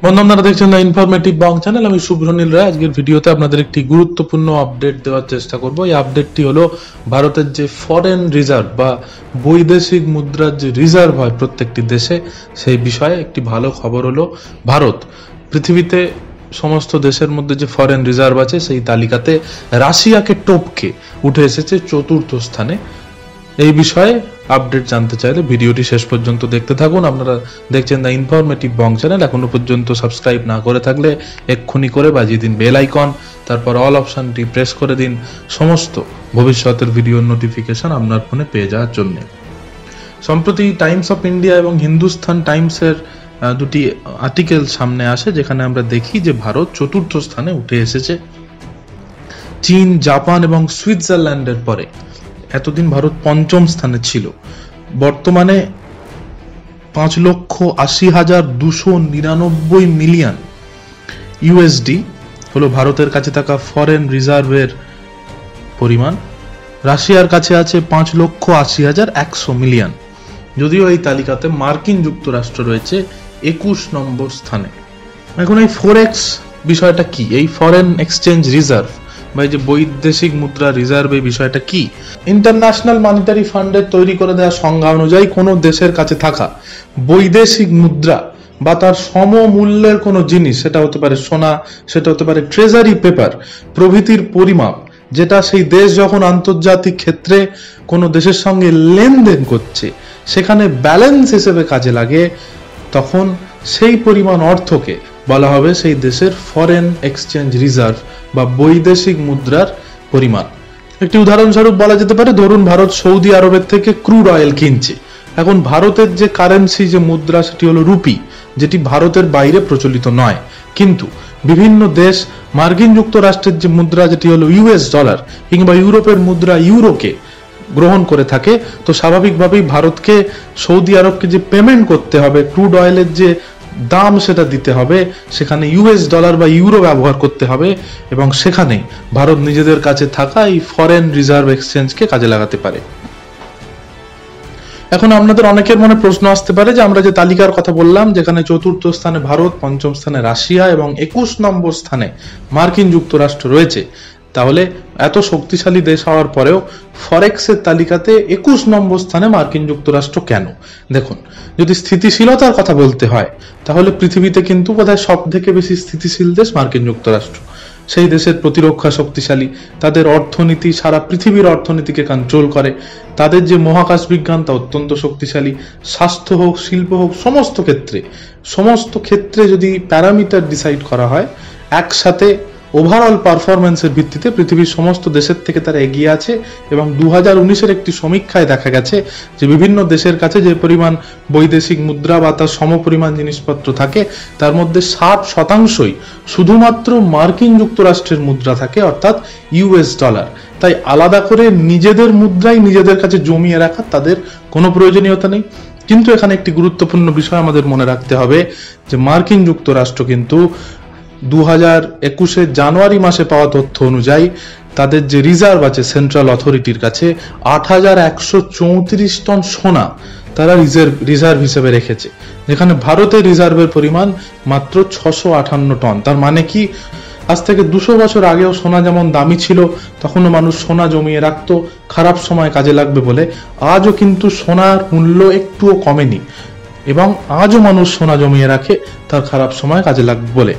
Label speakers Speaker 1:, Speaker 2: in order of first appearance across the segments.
Speaker 1: বন্ধু, আপনারা দেখছেন দ্য ইনফরমেটিভ বং চ্যানেল। আমি শুভ্রনীল রায়। আজকের ভিডিওতে আপনাদের একটি গুরুত্বপূর্ণ আপডেট দেওয়ার চেষ্টা করব। এই আপডেটটি হলো ভারতের যে ফরেন রিজার্ভ বা বৈদেশিক মুদ্রার যে রিজার্ভ হয় প্রত্যেকটি দেশে, সেই বিষয়ে একটি ভালো খবর হলো ভারত পৃথিবীতে সমস্ত দেশের মধ্যে যে ফরেন রিজার্ভ আছে সেই তালিকাতে রাশিয়াকে টপকে উঠে এসেছে চতুর্থ স্থানে। এই বিষয়ে আপডেট জানতে চাইলে ভিডিওটি শেষ পর্যন্ত দেখতে থাকুন। আপনারা দেখছেন দ্য ইনফরমেটিভ বং চ্যানেল। এখনো পর্যন্ত সাবস্ক্রাইব না করে থাকলে এক্ষুনি করে বাজিয়ে দিন বেল আইকন, তারপর অল অপশনটি প্রেস করে দিন সমস্ত ভবিষ্যতের ভিডিওর নোটিফিকেশন আপনার ফোনে পেয়ে যাওয়ার জন্য। সম্প্রতি টাইমস অফ ইন্ডিয়া এবং হিন্দুস্তান টাইমসের দুটি আর্টিকেল সামনে আসে, যেখানে আমরা দেখি যে ভারত চতুর্থ স্থানে উঠে এসেছে চীন, জাপান এবং সুইজারল্যান্ডের পরে। এতদিন ভারত পঞ্চম স্থানে ছিল। বর্তমানে 5,80,299 মিলিয়ন ইউএসডি হলো ভারতের কাছে থাকা ফরেন রিজার্ভের পরিমাণ। রাশিয়ার কাছে আছে 5,80,100 মিলিয়ন। যদিও এই তালিকাতে মার্কিন যুক্তরাষ্ট্র রয়েছে 21 নম্বর স্থানে। এখন এই ফরেক্স বিষয়টা কি? এই ফরেন এক্সচেঞ্জ রিজার্ভ বা এই যে বৈদেশিক মুদ্রা রিজার্ভ, এই বিষয়টা কি? ইন্টারন্যাশনাল মনিটারি ফান্ডের তৈরি করে দেওয়া সংজ্ঞা অনুযায়ী কোনো দেশের কাছে থাকা বৈদেশিক মুদ্রা বা তার সমমূল্যের কোনো জিনিস, সেটা হতে পারে সোনা, সেটা হতে পারে ট্রেজারি পেপার প্রভৃতির পরিমাপ, যেটা সেই দেশ যখন আন্তর্জাতিক ক্ষেত্রে কোনো দেশের সঙ্গে লেনদেন করছে সেখানে ব্যালেন্স হিসেবে কাজে লাগে, তখন সেই পরিমাণ অর্থকে বলা হবে সেই দেশের ফরেন এক্সচেঞ্জ রিজার্ভ বা বৈদেশিক মুদ্রার পরিমাণ। একটি উদাহরণস্বরূপ বলা যেতে পারে, ধরুন ভারত সৌদি আরবের থেকে ক্রুড অয়েল কিনছে। এখন ভারতের যে কারেন্সি, যে মুদ্রা, সেটি হলো রুপি, যেটি ভারতের বাইরে প্রচলিত নয়। কিন্তু বিভিন্ন দেশ মার্কিন যুক্তরাষ্ট্রের যে মুদ্রা, যেটি হলো ইউএস ডলার কিংবা ইউরোপের মুদ্রা ইউরোকে গ্রহণ করে থাকে, তো স্বাভাবিকভাবেই ভারতকে সৌদি আরবকে যে পেমেন্ট করতে হবে, ক্রুড অয়েলের যে দাম সেটা দিতে হবে, সেখানে ইউএস ডলার বা ইউরো ব্যবহার করতে হবে, এবং সেখানে ভারত নিজেদের কাছে থাকা এই ফরেন রিজার্ভ এক্সচেঞ্জকে কাজে লাগাতে পারে। এখন আপনাদের অনেকের মনে প্রশ্ন আসতে পারে যে আমরা যে তালিকার কথা বললাম, যেখানে চতুর্থ স্থানে ভারত, পঞ্চম স্থানে রাশিয়া এবং 21 নম্বর স্থানে মার্কিন যুক্তরাষ্ট্র রয়েছে, তাহলে এত শক্তিশালী দেশ হওয়ার পরেও ফরেক্সের তালিকাতে 21 নম্বর স্থানে মার্কিন যুক্তরাষ্ট্র কেন? দেখুন, যদি স্থিতিশীলতার কথা বলতে হয় তাহলে পৃথিবীতে কিন্তু বোধহয় সব থেকে বেশি স্থিতিশীল দেশ মার্কিন যুক্তরাষ্ট্র। সেই দেশের প্রতিরক্ষা শক্তিশালী, তাদের অর্থনীতি সারা পৃথিবীর অর্থনীতিকে কন্ট্রোল করে, তাদের যে মহাকাশ বিজ্ঞান তা অত্যন্ত শক্তিশালী, স্বাস্থ্য হোক, শিল্প হোক, সমস্ত ক্ষেত্রে যদি প্যারামিটার ডিসাইড করা হয়, একসাথে ওভারঅল পারফরমেন্সের ভিত্তিতে পৃথিবীর সমস্ত দেশের থেকে তারা এগিয়ে আছে। এবং 2019-এর একটি সমীক্ষায় দেখা গেছে যে বিভিন্ন দেশের কাছে যে পরিমাণ বৈদেশিক মুদ্রা বা তার সমপরিমাণ জিনিসপত্র থাকে, তার মধ্যে 60%ই শুধুমাত্র মার্কিন যুক্তরাষ্ট্রের মুদ্রা থাকে, অর্থাৎ ইউএস ডলার। তাই আলাদা করে নিজেদের মুদ্রাই নিজেদের কাছে জমিয়ে রাখা তাদের কোনো প্রয়োজনীয়তা নেই। কিন্তু এখানে একটি গুরুত্বপূর্ণ বিষয় আমাদের মনে রাখতে হবে যে মার্কিন যুক্তরাষ্ট্র কিন্তু 2021-এর জানুয়ারি মাসে পাওয়া তথ্য অনুযায়ী তাদের যে রিজার্ভ আছে সেন্ট্রাল অথরিটির কাছে 8,134 টন সোনা তারা রিজার্ভ হিসেবে রেখেছে, যেখানে ভারতের রিজার্ভের পরিমাণ মাত্র 658 টন। তার মানে কি, আজ থেকে 200 বছর আগেও সোনা যেমন দামি ছিল, তখনও মানুষ সোনা জমিয়ে রাখতো খারাপ সময় কাজে লাগবে বলে। আজও কিন্তু সোনার মূল্য একটুও কমেনি, এবং আজও মানুষ সোনা জমিয়ে রাখে তার খারাপ সময় কাজে লাগবে বলে।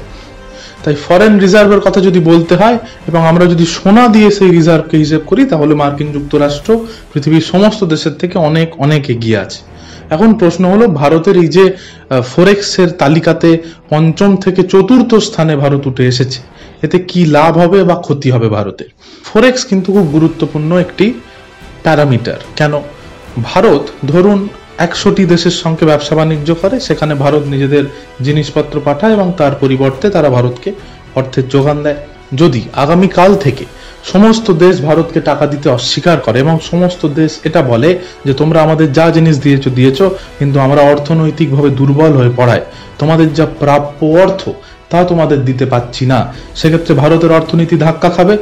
Speaker 1: তাই ফরেন রিজার্ভের কথা যদি বলতে হয় এবং আমরা যদি সোনা দিয়ে সেই রিজার্ভকে হিসেব করি, তাহলে মার্কিন যুক্তরাষ্ট্র পৃথিবীর সমস্ত দেশের থেকে অনেক অনেক এগিয়ে আছে। এখন প্রশ্ন হলো, ভারতের এই যে ফরেক্সের তালিকাতে পঞ্চম থেকে চতুর্থ স্থানে ভারত উঠে এসেছে, এতে কি লাভ হবে বা ক্ষতি হবে ভারতের? ফরেক্স কিন্তু খুব গুরুত্বপূর্ণ একটি প্যারামিটার। কেন? ভারত ধরুন 100টি দেশের সঙ্গে ব্যবসা বাণিজ্য করে, সেখানে ভারত নিজেদের জিনিসপত্র পাঠায় এবং তার পরিবর্তে তারা ভারতকে অর্থের যোগান দেয়। যদি আগামীকাল থেকে সমস্ত দেশ ভারতকে টাকা দিতে অস্বীকার করে এবং সমস্ত দেশ এটা বলে যে তোমরা আমাদের যা জিনিস দিয়েছো কিন্তু আমরা অর্থনৈতিকভাবে দুর্বল হয়ে পড়ায় তোমাদের যা প্রাপ্য অর্থ তা তোমাদের দিতে পাচ্ছি না, সেক্ষেত্রে ভারতের অর্থনীতি ধাক্কা খাবে।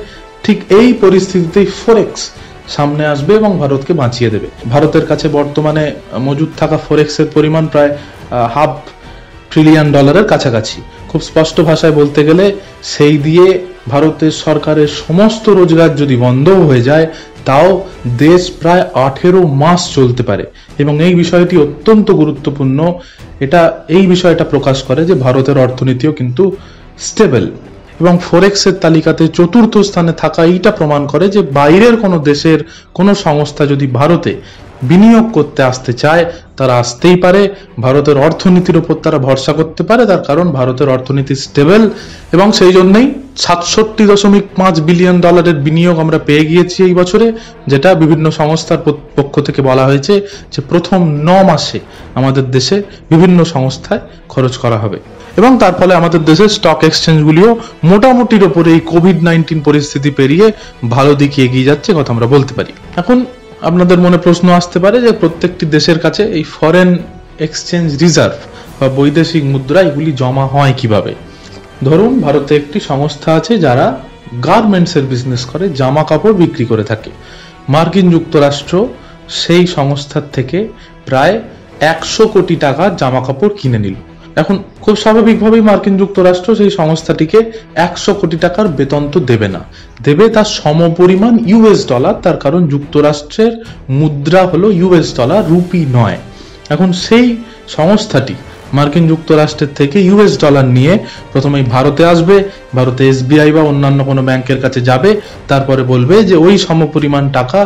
Speaker 1: ঠিক এই পরিস্থিতিতেই ফরেক্স সামনে আসবে এবং ভারতকে বাঁচিয়ে দেবে। ভারতের কাছে বর্তমানে মজুদ থাকা ফরেক্সের পরিমাণ প্রায় হাফ ট্রিলিয়ন ডলারের কাছাকাছি। খুব স্পষ্ট ভাষায় বলতে গেলে সেই দিয়ে ভারতের সরকারের সমস্ত রোজগার যদি বন্ধও হয়ে যায় তাও দেশ প্রায় 18 মাস চলতে পারে। এবং এই বিষয়টি অত্যন্ত গুরুত্বপূর্ণ। এই বিষয়টা প্রকাশ করে যে ভারতের অর্থনীতিও কিন্তু স্টেবল। এবং ফরেক্সের তালিকাতে চতুর্থ স্থানে থাকা এইটা প্রমাণ করে যে বাইরের কোনো দেশের কোনো সংস্থা যদি ভারতে বিনিয়োগ করতে আসতে চায় তারা আসতেই পারে। ভারতের অর্থনীতির উপর তারা ভরসা করতে পারে, তার কারণ ভারতের অর্থনীতি স্টেবল। এবং সেই জন্যই 67.5 বিলিয়ন ডলারের বিনিয়োগ আমরা পেয়ে গিয়েছি এই বছরে, যেটা বিভিন্ন সংস্থার পক্ষ থেকে বলা হয়েছে যে প্রথম 9 মাসে আমাদের দেশে বিভিন্ন সংস্থায় খরচ করা হবে। এবং তার ফলে আমাদের দেশের স্টক এক্সচেঞ্জগুলিও মোটামুটির ওপরে এই কোভিড-19 পরিস্থিতি পেরিয়ে ভালো দিকে এগিয়ে যাচ্ছে কথা আমরা বলতে পারি। এখন আপনাদের মনে প্রশ্ন আসতে পারে যে প্রত্যেকটি দেশের কাছে এই ফরেন এক্সচেঞ্জ রিজার্ভ বা বৈদেশিক মুদ্রা এগুলি জমা হয় কিভাবে। ধরুন ভারতে একটি সংস্থা আছে যারা গার্মেন্টসের বিজনেস করে, জামা কাপড় বিক্রি করে থাকে। মার্কিন যুক্তরাষ্ট্র সেই সংস্থার থেকে প্রায় 100 কোটি টাকার জামা কাপড় কিনে নিল। এখন খুব স্বাভাবিকভাবেই মার্কিন যুক্তরাষ্ট্র সেই সংস্থাটিকে 100 কোটি টাকার বেতন তো দেবে না, দেবে তার সমপরিমাণ ইউএস ডলার। তার কারণ যুক্তরাষ্ট্রের মুদ্রা হলো ইউএস ডলার, রুপি নয়। এখন সেই সংস্থাটি মার্কিন যুক্তরাষ্ট্রের থেকে ইউএস ডলার নিয়ে প্রথমেই ভারতে আসবে, ভারতে এসবিআই বা অন্যান্য কোনো ব্যাংকের কাছে যাবে, তারপরে বলবে যে ওই সমপরিমাণ টাকা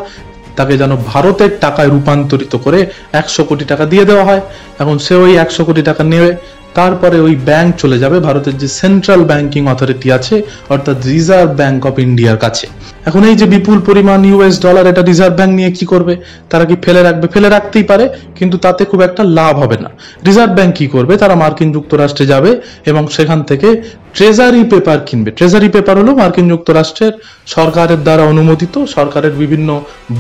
Speaker 1: তাকে যেন ভারতের টাকায় রূপান্তরিত করে 100 কোটি টাকা দিয়ে দেওয়া হয়। এখন সে ওই 100 কোটি টাকা নেবে, তারপরে ওই ব্যাংক চলে যাবে ভারতের যে সেন্ট্রাল ব্যাংকিং অথরিটি আছে অর্থাৎ রিজার্ভ ব্যাংক অফ ইন্ডিয়ার কাছে। এখন এই যে বিপুল পরিমাণ ইউএস ডলার, এটা রিজার্ভ ব্যাংক নিয়ে কি করবে? তারা কি ফেলে রাখবে? ফেলে রাখতেই পারে, কিন্তু তাতে খুব একটা লাভ হবে না। রিজার্ভ ব্যাংক কি করবে? তারা মার্কিন যুক্তরাষ্ট্রে যাবে এবং সেখান থেকে ট্রেজারি পেপার কিনবে। ট্রেজারি পেপার হলো মার্কিন যুক্তরাষ্ট্রের সরকারের দ্বারা অনুমোদিত সরকারের বিভিন্ন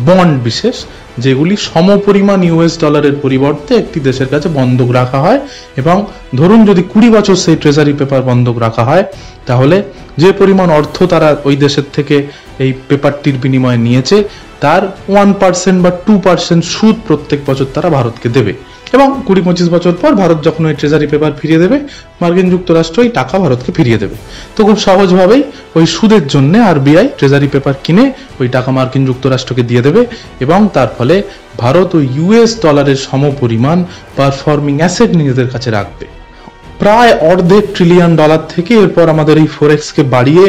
Speaker 1: বন্ড বিশেষ, যেগুলি সমপরিমাণ ইউএস ডলারের পরিবর্তে একটি দেশের কাছে বন্ধক রাখা হয়। এবং ধরুন যদি 20 বছর সেই ট্রেজারি পেপার বন্ধক রাখা হয়, তাহলে যে পরিমাণ অর্থ তারা ওই দেশের থেকে এই পেপারটির বিনিময়ে নিয়েছে তার 1% বা 2% সুদ প্রত্যেক বছর তারা ভারতকে দেবে। এবং 20-25 বছর পর ভারত যখন ওই ট্রেজারি পেপার ফিরিয়ে দেবে, মার্কিন যুক্তরাষ্ট্র ওই টাকা ভারতকে ফিরিয়ে দেবে। তো খুব সহজভাবেই ওই সুদের জন্য আরবিআই ট্রেজারি পেপার কিনে ওই টাকা মার্কিন যুক্তরাষ্ট্রকে দিয়ে দেবে এবং তার ফলে ভারত ওই ইউএস ডলারের সমপরিমাণ পারফর্মিং অ্যাসেট নিজেদের কাছে রাখবে। প্রায় অর্ধেক ট্রিলিয়ন ডলার থেকে এরপর আমাদের এই ফরেক্সকে বাড়িয়ে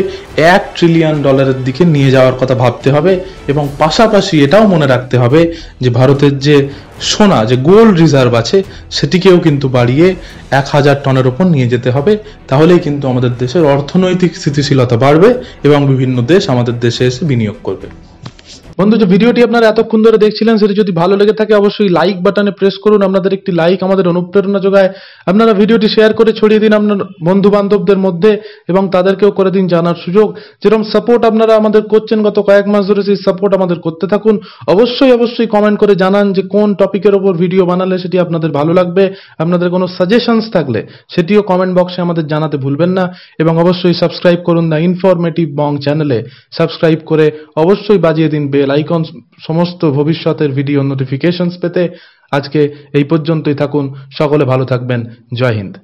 Speaker 1: 1 ট্রিলিয়ন ডলারের দিকে নিয়ে যাওয়ার কথা ভাবতে হবে। এবং পাশাপাশি এটাও মনে রাখতে হবে যে ভারতের যে সোনা, যে গোল্ড রিজার্ভ আছে, সেটিকেও কিন্তু বাড়িয়ে 1000 টনের ওপর নিয়ে যেতে হবে। তাহলেই কিন্তু আমাদের দেশের অর্থনৈতিক স্থিতিশীলতা বাড়বে এবং বিভিন্ন দেশ আমাদের দেশে এসে বিনিয়োগ করবে। বন্ধু, যে ভিডিওটি আপনারা এতক্ষণ ধরে দেখছিলেন সেটি যদি ভালো লেগে থাকে অবশ্যই লাইক বাটনে প্রেস করুন। আপনাদের একটি লাইক আমাদের অনুপ্রেরণা যোগায়। আপনারা ভিডিওটি শেয়ার করে ছড়িয়ে দিন আপনার বন্ধু বান্ধবদের মধ্যে এবং তাদেরকেও করে দিন জানার সুযোগ। যেরকম সাপোর্ট আপনারা আমাদের করছেন গত কয়েক মাস ধরে, সেই সাপোর্ট আমাদের করতে থাকুন। অবশ্যই কমেন্ট করে জানান যে কোন টপিকের ওপর ভিডিও বানালে সেটি আপনাদের ভালো লাগবে। আপনাদের কোনো সাজেশনস থাকলে সেটিও কমেন্ট বক্সে আমাদের জানাতে ভুলবেন না। এবং অবশ্যই সাবস্ক্রাইব করুন দ্য ইনফরমেটিভ বং চ্যানেলে। সাবস্ক্রাইব করে অবশ্যই বাজিয়ে দিন বেল আইকন সমস্ত ভবিষ্যতের ভিডিও নোটিফিকেশনস পেতে। আজকে এই পর্যন্তই থাকুন। সকলে ভালো থাকবেন। জয় হিন্দ।